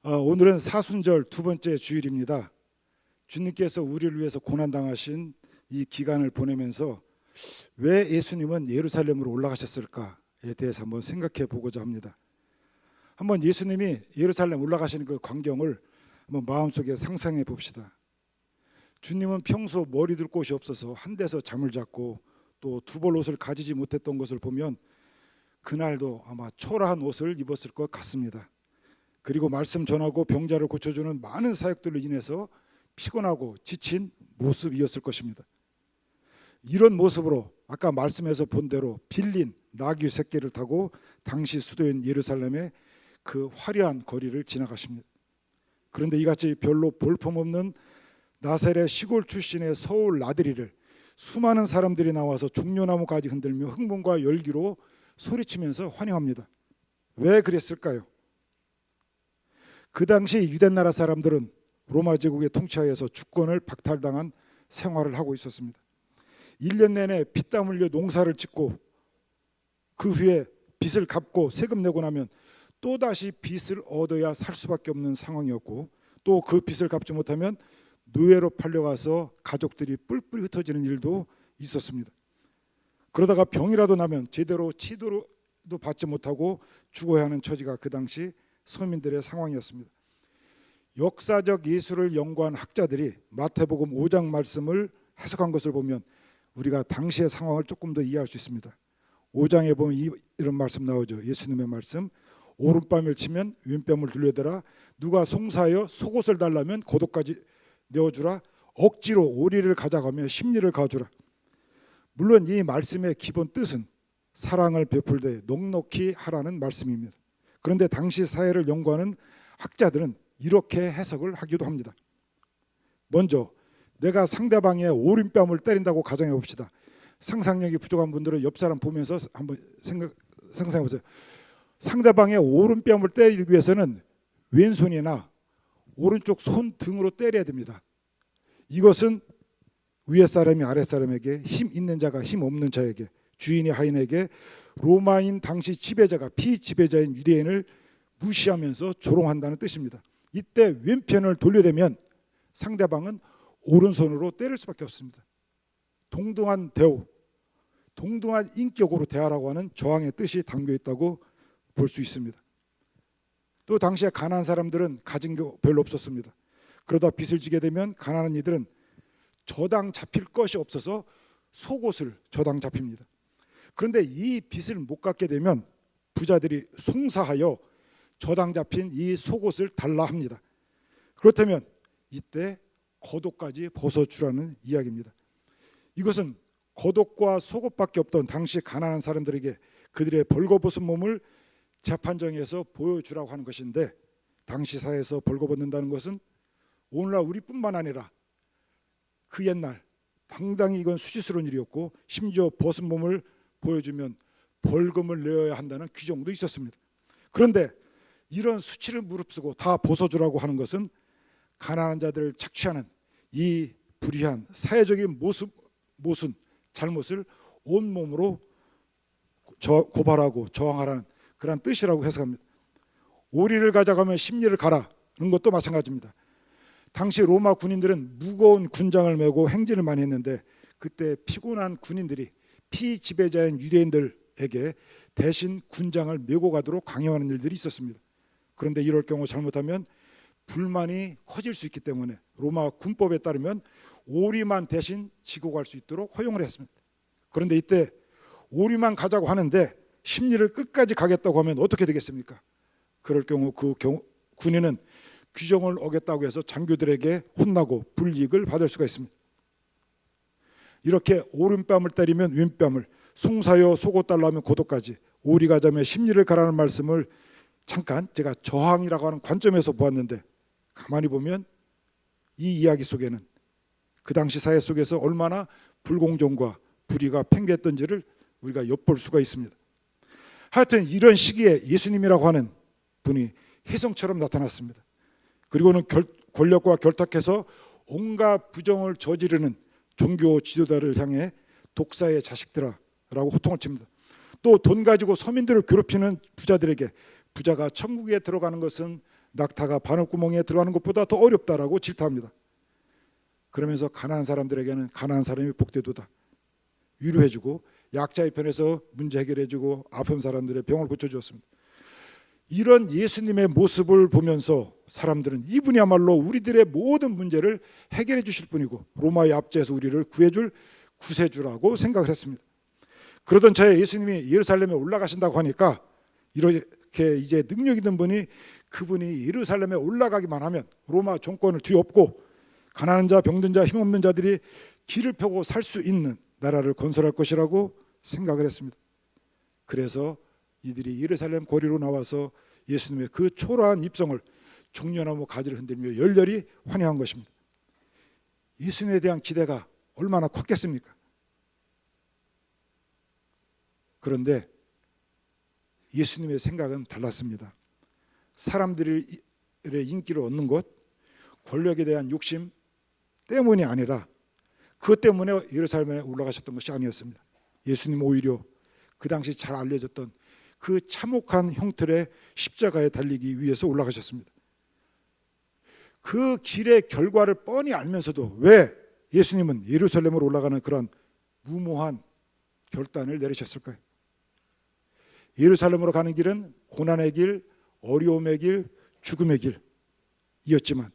오늘은 사순절 두 번째 주일입니다. 주님께서 우리를 위해서 고난당하신 이 기간을 보내면서 왜 예수님은 예루살렘으로 올라가셨을까에 대해서 한번 생각해 보고자 합니다. 한번 예수님이 예루살렘 올라가시는 그 광경을 한번 마음속에 상상해 봅시다. 주님은 평소 머리 둘 곳이 없어서 한 데서 잠을 잤고 또 두 벌 옷을 가지지 못했던 것을 보면 그날도 아마 초라한 옷을 입었을 것 같습니다. 그리고 말씀 전하고 병자를 고쳐주는 많은 사역들로 인해서 피곤하고 지친 모습이었을 것입니다. 이런 모습으로 아까 말씀에서 본 대로 빌린 나귀 새끼를 타고 당시 수도인 예루살렘의 그 화려한 거리를 지나가십니다. 그런데 이같이 별로 볼품없는 나사렛 시골 출신의 서울 나들이를 수많은 사람들이 나와서 종려나무 가지 흔들며 흥분과 열기로 소리치면서 환영합니다. 왜 그랬을까요? 그 당시 유대 나라 사람들은 로마 제국의 통치하에서 주권을 박탈당한 생활을 하고 있었습니다. 1년 내내 피땀 흘려 농사를 짓고 그 후에 빚을 갚고 세금 내고 나면 또다시 빚을 얻어야 살 수밖에 없는 상황이었고, 또 그 빚을 갚지 못하면 노예로 팔려가서 가족들이 뿔뿔이 흩어지는 일도 있었습니다. 그러다가 병이라도 나면 제대로 치료도 받지 못하고 죽어야 하는 처지가 그 당시 서민들의 상황이었습니다. 역사적 예술을 연구한 학자들이 마태복음 5장 말씀을 해석한 것을 보면 우리가 당시의 상황을 조금 더 이해할 수 있습니다. 5장에 보면 이런 말씀 나오죠. 예수님의 말씀. 오른뺨을 치면 왼뺨을 둘러대라. 누가 송사하여 속옷을 달라면 겉옷까지 내어주라. 억지로 오리를 가져가며 심리를 가주라. 물론 이 말씀의 기본 뜻은 사랑을 베풀되 넉넉히 하라는 말씀입니다. 그런데 당시 사회를 연구하는 학자들은 이렇게 해석을 하기도 합니다. 먼저 내가 상대방의 오른뺨을 때린다고 가정해 봅시다. 상상력이 부족한 분들은 옆 사람 보면서 한번 상상해 보세요. 상대방의 오른뺨을 때리기 위해서는 왼손이나 오른쪽 손등으로 때려야 됩니다. 이것은 위에 사람이 아래 사람에게, 힘 있는 자가 힘 없는 자에게, 주인이 하인에게, 로마인 당시 지배자가 피지배자인 유대인을 무시하면서 조롱한다는 뜻입니다. 이때 왼편을 돌려대면 상대방은 오른손으로 때릴 수밖에 없습니다. 동등한 대우, 동등한 인격으로 대하라고 하는 저항의 뜻이 담겨 있다고 볼 수 있습니다. 또 당시에 가난한 사람들은 가진 게 별로 없었습니다. 그러다 빚을 지게 되면 가난한 이들은 저당 잡힐 것이 없어서 속옷을 저당 잡힙니다. 그런데 이 빚을 못 갚게 되면 부자들이 송사하여 저당 잡힌 이 속옷을 달라 합니다. 그렇다면 이때 겉옷까지 벗어주라는 이야기입니다. 이것은 겉옷과 속옷밖에 없던 당시 가난한 사람들에게 그들의 벌거벗은 몸을 재판정에서 보여주라고 하는 것인데, 당시 사회에서 벌거벗는다는 것은 오늘날 우리뿐만 아니라 그 옛날 상당히 이건 수치스러운 일이었고, 심지어 벗은 몸을 보여주면 벌금을 내어야 한다는 규정도 있었습니다. 그런데 이런 수치를 무릅쓰고 다 벗어주라고 하는 것은 가난한 자들을 착취하는 이 불의한 사회적인 모순, 잘못을 온몸으로 고발하고 저항하라는 그런 뜻이라고 해석합니다. 오리를 가져가면 심리를 가라는 것도 마찬가지입니다. 당시 로마 군인들은 무거운 군장을 메고 행진을 많이 했는데, 그때 피곤한 군인들이 피지배자인 유대인들에게 대신 군장을 메고 가도록 강요하는 일들이 있었습니다. 그런데 이럴 경우 잘못하면 불만이 커질 수 있기 때문에 로마 군법에 따르면 오리만 대신 지고 갈 수 있도록 허용을 했습니다. 그런데 이때 오리만 가자고 하는데 심리를 끝까지 가겠다고 하면 어떻게 되겠습니까? 그럴 경우 군인은 규정을 어겼다고 해서 장교들에게 혼나고 불이익을 받을 수가 있습니다. 이렇게 오른뺨을 때리면 왼뺨을, 송사여 속옷 달라 하면 겉옷까지, 오리 가자며 심리를 가라는 말씀을 잠깐 제가 저항이라고 하는 관점에서 보았는데, 가만히 보면 이 이야기 속에는 그 당시 사회 속에서 얼마나 불공정과 불의가 팽배했던지를 우리가 엿볼 수가 있습니다. 하여튼 이런 시기에 예수님이라고 하는 분이 혜성처럼 나타났습니다. 그리고는 권력과 결탁해서 온갖 부정을 저지르는 종교 지도자를 향해 독사의 자식들아라고 호통을 칩니다. 또 돈 가지고 서민들을 괴롭히는 부자들에게 부자가 천국에 들어가는 것은 낙타가 바늘구멍에 들어가는 것보다 더 어렵다라고 질타합니다. 그러면서 가난한 사람들에게는 가난한 사람이 복되도다 위로해주고, 약자의 편에서 문제 해결해주고, 아픈 사람들의 병을 고쳐주었습니다. 이런 예수님의 모습을 보면서 사람들은 이분이야말로 우리들의 모든 문제를 해결해 주실 분이고 로마의 압제에서 우리를 구해줄 구세주라고 생각을 했습니다. 그러던 차에 예수님이 예루살렘에 올라가신다고 하니까 이렇게 이제 능력 있는 분이, 그분이 예루살렘에 올라가기만 하면 로마 정권을 뒤엎고 가난한 자, 병든 자, 힘없는 자들이 길을 펴고 살 수 있는 나라를 건설할 것이라고 생각을 했습니다. 그래서 이들이 예루살렘 거리로 나와서 예수님의 그 초라한 입성을 종려나무 가지를 흔들며 열렬히 환영한 것입니다. 예수님에 대한 기대가 얼마나 컸겠습니까? 그런데 예수님의 생각은 달랐습니다. 사람들의 인기를 얻는 것, 권력에 대한 욕심 때문이 아니라 그것 때문에 예루살렘에 올라가셨던 것이 아니었습니다. 예수님 오히려 그 당시 잘 알려졌던 그 참혹한 형틀의 십자가에 달리기 위해서 올라가셨습니다. 그 길의 결과를 뻔히 알면서도 왜 예수님은 예루살렘으로 올라가는 그런 무모한 결단을 내리셨을까요? 예루살렘으로 가는 길은 고난의 길, 어려움의 길, 죽음의 길이었지만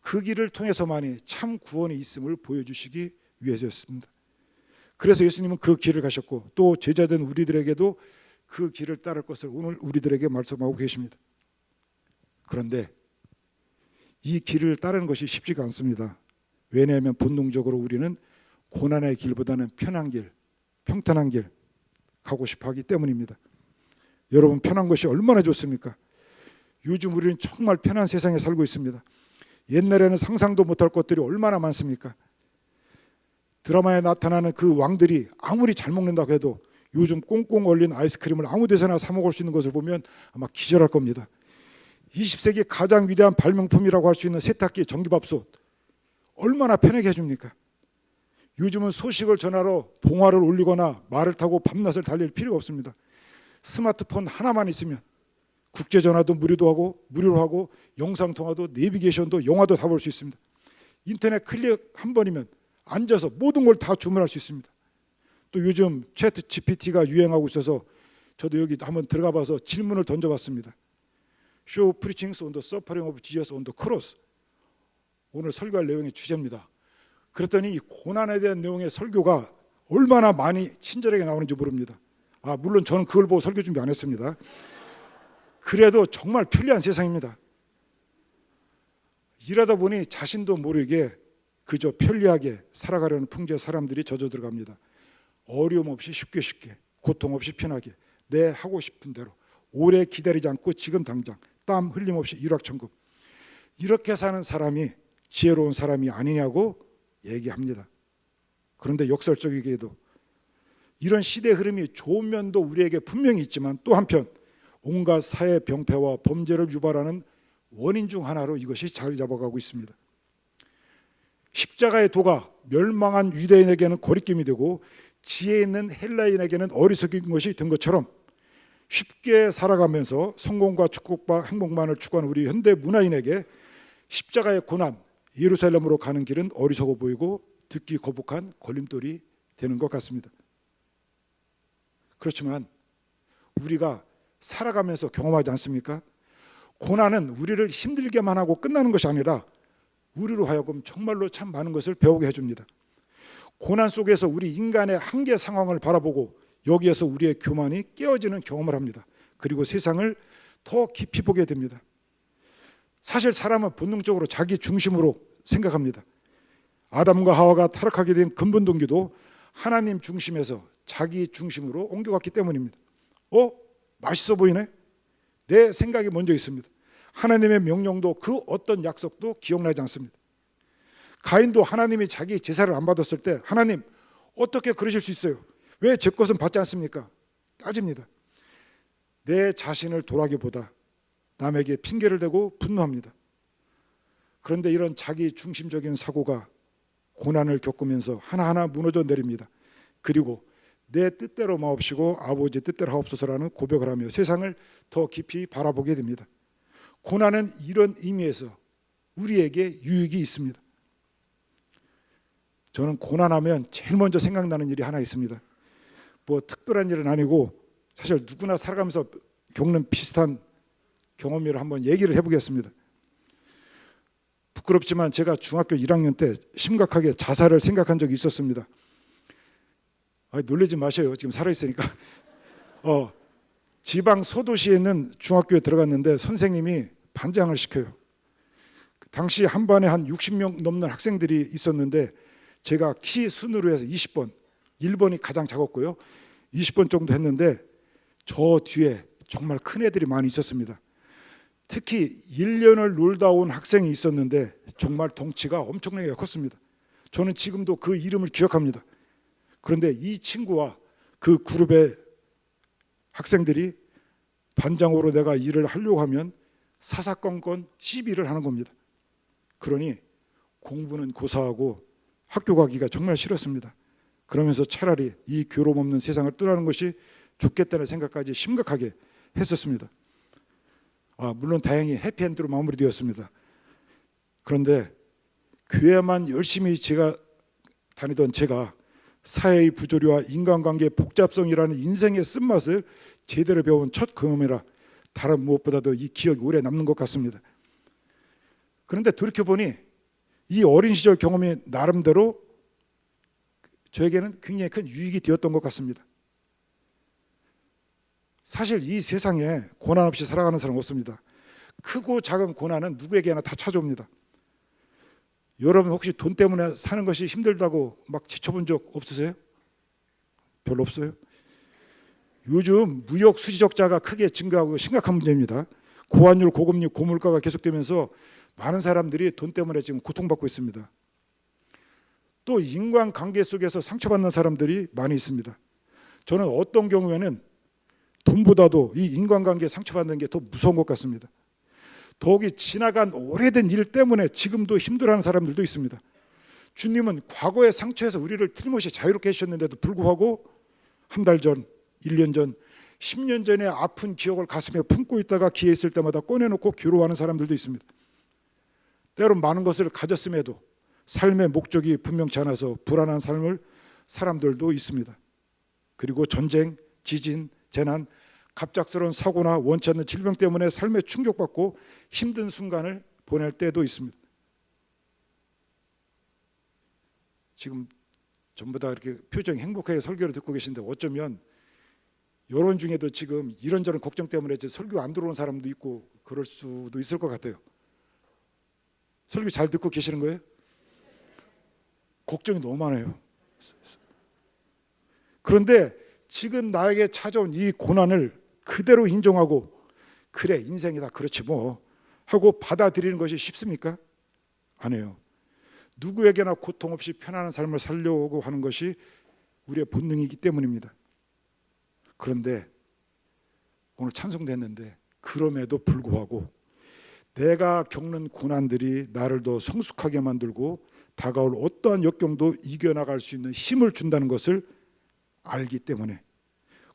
그 길을 통해서만이 참 구원이 있음을 보여주시기 위해서였습니다. 그래서 예수님은 그 길을 가셨고 또 제자된 우리들에게도 그 길을 따를 것을 오늘 우리들에게 말씀하고 계십니다. 그런데 이 길을 따르는 것이 쉽지가 않습니다. 왜냐하면 본능적으로 우리는 고난의 길보다는 편한 길, 평탄한 길 가고 싶어 하기 때문입니다. 여러분, 편한 것이 얼마나 좋습니까? 요즘 우리는 정말 편한 세상에 살고 있습니다. 옛날에는 상상도 못할 것들이 얼마나 많습니까? 드라마에 나타나는 그 왕들이 아무리 잘 먹는다고 해도 요즘 꽁꽁 얼린 아이스크림을 아무 데서나 사 먹을 수 있는 것을 보면 아마 기절할 겁니다. 20세기 가장 위대한 발명품이라고 할 수 있는 세탁기, 전기밥솥 얼마나 편하게 해줍니까? 요즘은 소식을 전하러 봉화를 올리거나 말을 타고 밤낮을 달릴 필요가 없습니다. 스마트폰 하나만 있으면 국제전화도 무료로 하고 영상통화도 내비게이션도 영화도 다 볼 수 있습니다. 인터넷 클릭 한 번이면 앉아서 모든 걸 다 주문할 수 있습니다. 또 요즘 채트 GPT가 유행하고 있어서 저도 여기 한번 들어가 봐서 질문을 던져봤습니다. Show preachings on the suffering of Jesus on the cross. 오늘 설교할 내용의 주제입니다. 그랬더니 이 고난에 대한 내용의 설교가 얼마나 많이 친절하게 나오는지 모릅니다. 물론 저는 그걸 보고 설교 준비 안 했습니다. 그래도 정말 편리한 세상입니다. 일하다 보니 자신도 모르게 그저 편리하게 살아가려는 풍조의 사람들이 젖어 들어갑니다. 어려움 없이 쉽게, 고통 없이 편하게, 내 하고 싶은 대로 오래 기다리지 않고 지금 당장 땀 흘림 없이 일확천금, 이렇게 사는 사람이 지혜로운 사람이 아니냐고 얘기합니다. 그런데 역설적이게도 이런 시대 흐름이 좋은 면도 우리에게 분명히 있지만 또 한편 온갖 사회 병폐와 범죄를 유발하는 원인 중 하나로 이것이 자리 잡아가고 있습니다. 십자가의 도가 멸망한 유대인에게는 거리낌이 되고 지혜 있는 헬라인에게는 어리석인 것이 된 것처럼 쉽게 살아가면서 성공과 축복과 행복만을 추구하는 우리 현대 문화인에게 십자가의 고난, 예루살렘으로 가는 길은 어리석어 보이고 듣기 거북한 걸림돌이 되는 것 같습니다. 그렇지만 우리가 살아가면서 경험하지 않습니까? 고난은 우리를 힘들게만 하고 끝나는 것이 아니라 우리로 하여금 정말로 참 많은 것을 배우게 해줍니다. 고난 속에서 우리 인간의 한계 상황을 바라보고 여기에서 우리의 교만이 깨어지는 경험을 합니다. 그리고 세상을 더 깊이 보게 됩니다. 사실 사람은 본능적으로 자기 중심으로 생각합니다. 아담과 하와가 타락하게 된 근본 동기도 하나님 중심에서 자기 중심으로 옮겨갔기 때문입니다. 맛있어 보이네? 내 생각이 먼저 있습니다. 하나님의 명령도 그 어떤 약속도 기억나지 않습니다. 가인도 하나님이 자기 제사를 안 받았을 때 하나님 어떻게 그러실 수 있어요? 왜 제 것은 받지 않습니까? 따집니다. 내 자신을 돌아보기보다 남에게 핑계를 대고 분노합니다. 그런데 이런 자기 중심적인 사고가 고난을 겪으면서 하나하나 무너져 내립니다. 그리고 내 뜻대로 마옵시고 아버지 뜻대로 하옵소서라는 고백을 하며 세상을 더 깊이 바라보게 됩니다. 고난은 이런 의미에서 우리에게 유익이 있습니다. 저는 고난하면 제일 먼저 생각나는 일이 하나 있습니다. 뭐 특별한 일은 아니고 사실 누구나 살아가면서 겪는 비슷한 경험을 한번 얘기를 해보겠습니다. 부끄럽지만 제가 중학교 1학년 때 심각하게 자살을 생각한 적이 있었습니다. 놀라지 마셔요. 지금 살아있으니까. 지방 소도시에 있는 중학교에 들어갔는데 선생님이 반장을 시켜요. 당시 한 반에 한 60명 넘는 학생들이 있었는데 제가 키 순으로 해서 20번, 1번이 가장 작았고요. 20번 정도 했는데 저 뒤에 정말 큰 애들이 많이 있었습니다. 특히 1년을 놀다 온 학생이 있었는데 정말 덩치가 엄청나게 컸습니다. 저는 지금도 그 이름을 기억합니다. 그런데 이 친구와 그 그룹의 학생들이 반장으로 내가 일을 하려고 하면 사사건건 시비를 하는 겁니다. 그러니 공부는 고사하고 학교 가기가 정말 싫었습니다. 그러면서 차라리 이 교록 없는 세상을 떠나는 것이 좋겠다는 생각까지 심각하게 했었습니다. 물론 다행히 해피엔드로 마무리되었습니다. 그런데 교회만 열심히 제가 다니던 제가 사회의 부조리와 인간관계의 복잡성이라는 인생의 쓴맛을 제대로 배운 첫 경험이라 다른 무엇보다도 이 기억이 오래 남는 것 같습니다. 그런데 돌이켜보니 이 어린 시절 경험이 나름대로 저에게는 굉장히 큰 유익이 되었던 것 같습니다. 사실 이 세상에 고난 없이 살아가는 사람은 없습니다. 크고 작은 고난은 누구에게나 다 찾아옵니다. 여러분 혹시 돈 때문에 사는 것이 힘들다고 막 지쳐본 적 없으세요? 별로 없어요? 요즘 무역 수지적자가 크게 증가하고 심각한 문제입니다. 고환율, 고금리, 고물가가 계속되면서 많은 사람들이 돈 때문에 지금 고통받고 있습니다. 또 인간관계 속에서 상처받는 사람들이 많이 있습니다. 저는 어떤 경우에는 돈보다도 이 인간관계에 상처받는 게 더 무서운 것 같습니다. 더욱이 지나간 오래된 일 때문에 지금도 힘들어하는 사람들도 있습니다. 주님은 과거의 상처에서 우리를 틀림없이 자유롭게 해주셨는데도 불구하고 한 달 전, 1년 전, 10년 전에 아픈 기억을 가슴에 품고 있다가 기회 있을 때마다 꺼내놓고 괴로워하는 사람들도 있습니다. 때론 많은 것을 가졌음에도 삶의 목적이 분명치 않아서 불안한 삶을 사람들도 있습니다. 그리고 전쟁, 지진, 재난, 갑작스러운 사고나 원치 않는 질병 때문에 삶에 충격받고 힘든 순간을 보낼 때도 있습니다. 지금 전부 다 이렇게 표정이 행복하게 설교를 듣고 계신데 어쩌면 여론 중에도 지금 이런저런 걱정 때문에 설교 안 들어오는 사람도 있고 그럴 수도 있을 것 같아요. 설교 잘 듣고 계시는 거예요? 걱정이 너무 많아요. 그런데 지금 나에게 찾아온 이 고난을 그대로 인정하고 그래 인생이다 그렇지 뭐 하고 받아들이는 것이 쉽습니까? 아니에요. 누구에게나 고통 없이 편안한 삶을 살려고 하는 것이 우리의 본능이기 때문입니다. 그런데 오늘 찬송도 했는데 그럼에도 불구하고 내가 겪는 고난들이 나를 더 성숙하게 만들고 다가올 어떠한 역경도 이겨나갈 수 있는 힘을 준다는 것을 알기 때문에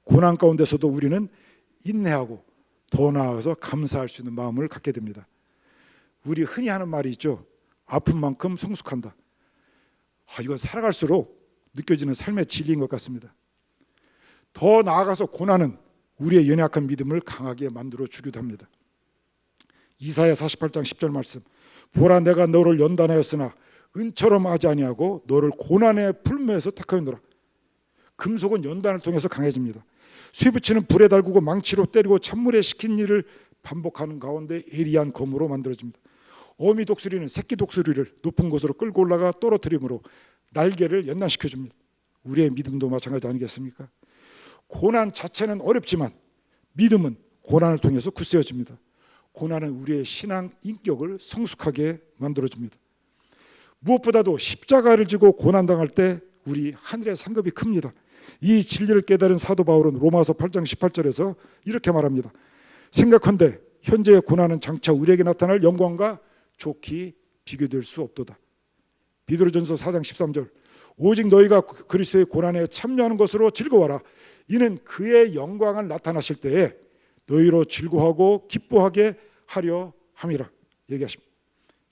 고난 가운데서도 우리는 인내하고 더 나아가서 감사할 수 있는 마음을 갖게 됩니다. 우리 흔히 하는 말이 있죠. 아픈 만큼 성숙한다. 이건 살아갈수록 느껴지는 삶의 진리인 것 같습니다. 더 나아가서 고난은 우리의 연약한 믿음을 강하게 만들어 주기도 합니다. 이사야 48장 10절 말씀. 보라 내가 너를 연단하였으나 은처럼 하지 아니하고 너를 고난의 풀무에서 택하였노라. 금속은 연단을 통해서 강해집니다. 쇠붙이는 불에 달구고 망치로 때리고 찬물에 식힌 일을 반복하는 가운데 예리한 검으로 만들어집니다. 어미 독수리는 새끼 독수리를 높은 곳으로 끌고 올라가 떨어뜨림으로 날개를 연단시켜줍니다. 우리의 믿음도 마찬가지 아니겠습니까? 고난 자체는 어렵지만 믿음은 고난을 통해서 굳세어집니다. 고난은 우리의 신앙 인격을 성숙하게 만들어줍니다. 무엇보다도 십자가를 지고 고난당할 때 우리 하늘의 상급이 큽니다. 이 진리를 깨달은 사도 바울은 로마서 8장 18절에서 이렇게 말합니다. 생각한데 현재의 고난은 장차 우리에게 나타날 영광과 좋게 비교될 수 없도다. 베드로전서 4장 13절. 오직 너희가 그리스도의 고난에 참여하는 것으로 즐거워라. 이는 그의 영광을 나타나실 때에 너희로 즐거워하고 기뻐하게 하려 함이라 얘기하십니다.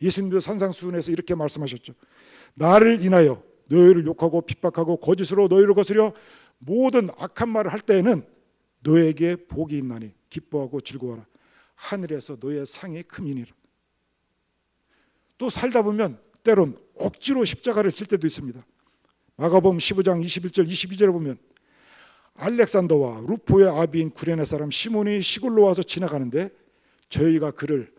예수님도 산상수훈에서 이렇게 말씀하셨죠. 나를 인하여 너희를 욕하고 핍박하고 거짓으로 너희를 거스려 모든 악한 말을 할 때에는 너에게 복이 있나니 기뻐하고 즐거워라. 하늘에서 너의 상이 큼이니라. 또 살다 보면 때론 억지로 십자가를 질 때도 있습니다. 마가복음 15장 21절 22절에 보면 알렉산더와 루포의 아비인 구레네 사람 시몬이 시골로 와서 지나가는데 저희가 그를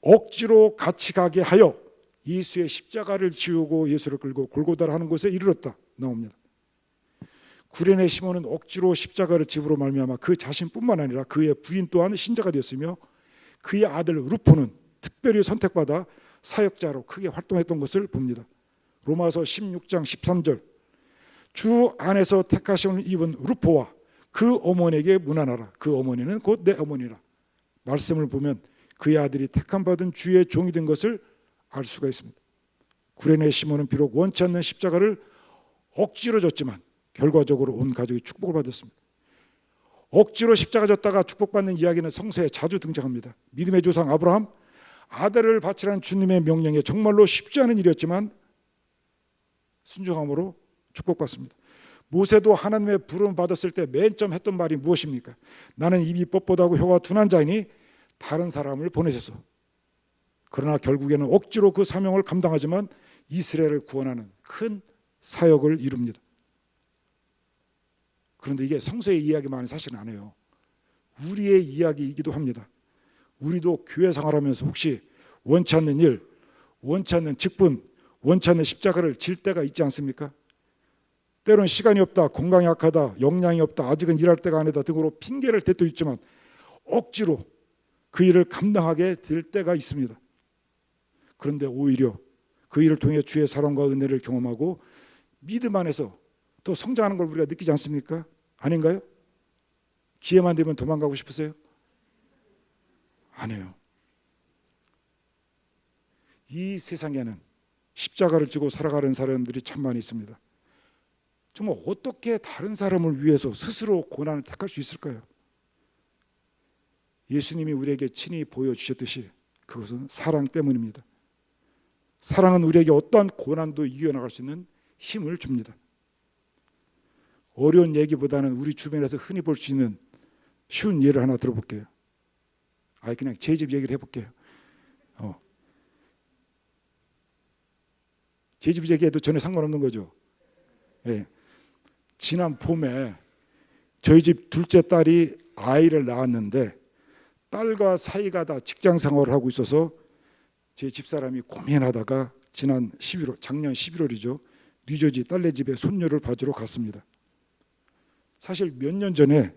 억지로 같이 가게 하여 예수의 십자가를 지우고 예수를 끌고 골고다라 하는 곳에 이르렀다 나옵니다. 구레네 시몬은 억지로 십자가를 집으로 말미암아 그 자신뿐만 아니라 그의 부인 또한 신자가 되었으며 그의 아들 루포는 특별히 선택받아 사역자로 크게 활동했던 것을 봅니다. 로마서 16장 13절 주 안에서 택하심을 입은 루포와 그 어머니에게 문안하라. 그 어머니는 곧 내 어머니라. 말씀을 보면 그의 아들이 택함받은 주의 종이 된 것을 알 수가 있습니다. 구레네 시몬은 비록 원치 않는 십자가를 억지로 졌지만 결과적으로 온 가족이 축복을 받았습니다. 억지로 십자가 졌다가 축복받는 이야기는 성서에 자주 등장합니다. 믿음의 조상 아브라함 아들을 바치라는 주님의 명령에 정말로 쉽지 않은 일이었지만 순종함으로 축복받습니다. 모세도 하나님의 부름 받았을 때 맨 처음 했던 말이 무엇입니까? 나는 입이 뻣뻣하고 혀가 둔한 자이니 다른 사람을 보내셔서. 그러나 결국에는 억지로 그 사명을 감당하지만 이스라엘을 구원하는 큰 사역을 이룹니다. 그런데 이게 성서의 이야기만이 사실은 아니에요. 우리의 이야기이기도 합니다. 우리도 교회 생활하면서 혹시 원치 않는 일, 원치 않는 직분, 원치 않는 십자가를 질 때가 있지 않습니까? 때로는 시간이 없다, 건강이 약하다, 역량이 없다, 아직은 일할 때가 아니다 등으로 핑계를 댈 때도 있지만 억지로 그 일을 감당하게 될 때가 있습니다. 그런데 오히려 그 일을 통해 주의 사랑과 은혜를 경험하고 믿음 안에서 또 성장하는 걸 우리가 느끼지 않습니까? 아닌가요? 기회만 되면 도망가고 싶으세요? 아니에요. 이 세상에는 십자가를 지고 살아가는 사람들이 참 많이 있습니다. 정말 어떻게 다른 사람을 위해서 스스로 고난을 택할 수 있을까요? 예수님이 우리에게 친히 보여주셨듯이 그것은 사랑 때문입니다. 사랑은 우리에게 어떠한 고난도 이겨나갈 수 있는 힘을 줍니다. 어려운 얘기보다는 우리 주변에서 흔히 볼 수 있는 쉬운 예를 하나 들어볼게요. 그냥 제 집 얘기를 해볼게요. 제 집 얘기해도 전혀 상관없는 거죠. 예. 지난 봄에 저희 집 둘째 딸이 아이를 낳았는데 딸과 사이가 다 직장 생활을 하고 있어서 제 집사람이 고민하다가 지난 11월, 작년 11월이죠. 뉴저지 딸네 집에 손녀를 봐주러 갔습니다. 사실 몇 년 전에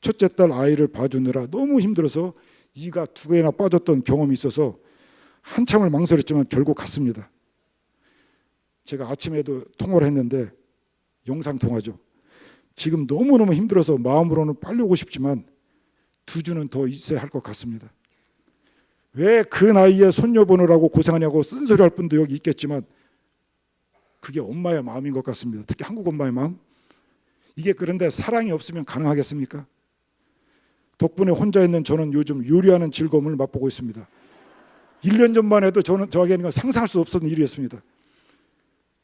첫째 딸 아이를 봐주느라 너무 힘들어서 이가 2개나 빠졌던 경험이 있어서 한참을 망설였지만 결국 갔습니다. 제가 아침에도 통화를 했는데 영상통화죠. 지금 너무너무 힘들어서 마음으로는 빨리 오고 싶지만 2주는 더 있어야 할 것 같습니다. 왜 그 나이에 손녀 보느라고 고생하냐고 쓴소리할 분도 여기 있겠지만 그게 엄마의 마음인 것 같습니다. 특히 한국 엄마의 마음. 이게 그런데 사랑이 없으면 가능하겠습니까? 덕분에 혼자 있는 저는 요즘 요리하는 즐거움을 맛보고 있습니다. 1년 전만 해도 저에게는 상상할 수 없었던 일이었습니다.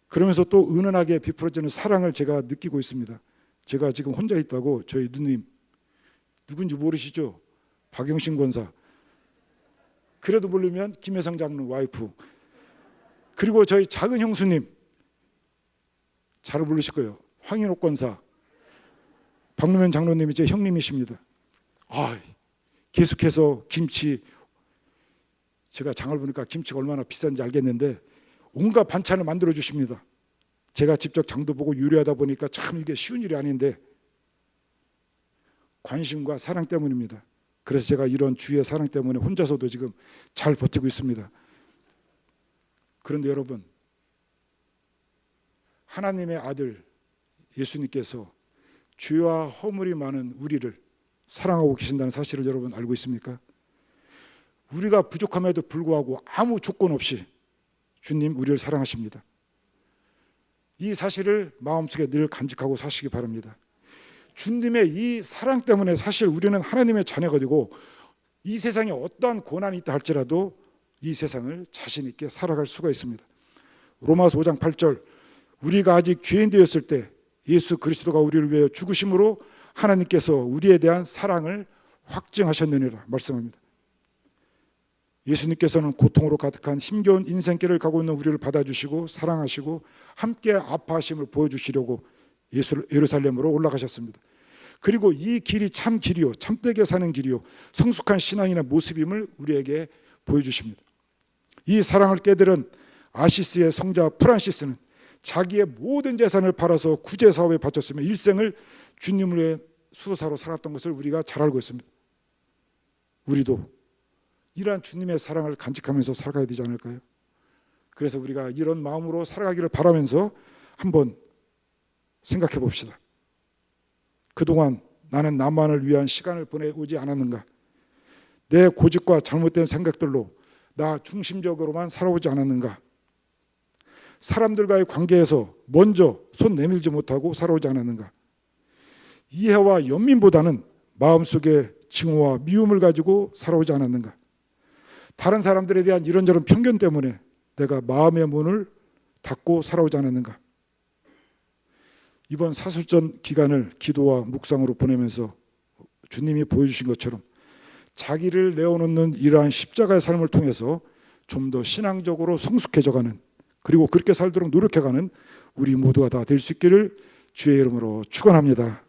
그러면서 또 은은하게 비풀어지는 사랑을 제가 느끼고 있습니다. 제가 지금 혼자 있다고 저희 누님, 누군지 모르시죠? 박영신 권사. 그래도 모르면 김혜성 장로 와이프. 그리고 저희 작은 형수님, 잘 모르실 거예요. 황인옥 권사. 박노면 장로님이 제 형님이십니다. 계속해서 김치, 제가 장을 보니까 김치가 얼마나 비싼지 알겠는데 온갖 반찬을 만들어 주십니다. 제가 직접 장도 보고 요리하다 보니까 참 이게 쉬운 일이 아닌데 관심과 사랑 때문입니다. 그래서 제가 이런 주의 사랑 때문에 혼자서도 지금 잘 버티고 있습니다. 그런데 여러분, 하나님의 아들 예수님께서 죄와 허물이 많은 우리를 사랑하고 계신다는 사실을 여러분 알고 있습니까? 우리가 부족함에도 불구하고 아무 조건 없이 주님 우리를 사랑하십니다. 이 사실을 마음속에 늘 간직하고 사시기 바랍니다. 주님의 이 사랑 때문에 사실 우리는 하나님의 자녀가 되고 이 세상에 어떠한 고난이 있다 할지라도 이 세상을 자신 있게 살아갈 수가 있습니다. 로마서 5장 8절, 우리가 아직 죄인 되었을 때 예수 그리스도가 우리를 위하여 죽으심으로 하나님께서 우리에 대한 사랑을 확증하셨느니라 말씀합니다. 예수님께서는 고통으로 가득한 힘겨운 인생길을 가고 있는 우리를 받아주시고 사랑하시고 함께 아파하심을 보여주시려고 예루살렘으로 올라가셨습니다. 그리고 이 길이 참 길이요 참되게 사는 길이요 성숙한 신앙이나 모습임을 우리에게 보여주십니다. 이 사랑을 깨달은 아시스의 성자 프란시스는 자기의 모든 재산을 팔아서 구제 사업에 바쳤으며 일생을 주님을 위해 수도사로 살았던 것을 우리가 잘 알고 있습니다. 우리도 이러한 주님의 사랑을 간직하면서 살아가야 되지 않을까요? 그래서 우리가 이런 마음으로 살아가기를 바라면서 한번 생각해 봅시다. 그동안 나는 나만을 위한 시간을 보내오지 않았는가? 내 고집과 잘못된 생각들로 나 중심적으로만 살아오지 않았는가? 사람들과의 관계에서 먼저 손 내밀지 못하고 살아오지 않았는가? 이해와 연민보다는 마음속에 증오와 미움을 가지고 살아오지 않았는가? 다른 사람들에 대한 이런저런 편견 때문에 내가 마음의 문을 닫고 살아오지 않았는가? 이번 사술전 기간을 기도와 묵상으로 보내면서 주님이 보여주신 것처럼 자기를 내어놓는 이러한 십자가의 삶을 통해서 좀 더 신앙적으로 성숙해져가는, 그리고 그렇게 살도록 노력해가는 우리 모두가 다 될 수 있기를 주의 이름으로 축원합니다.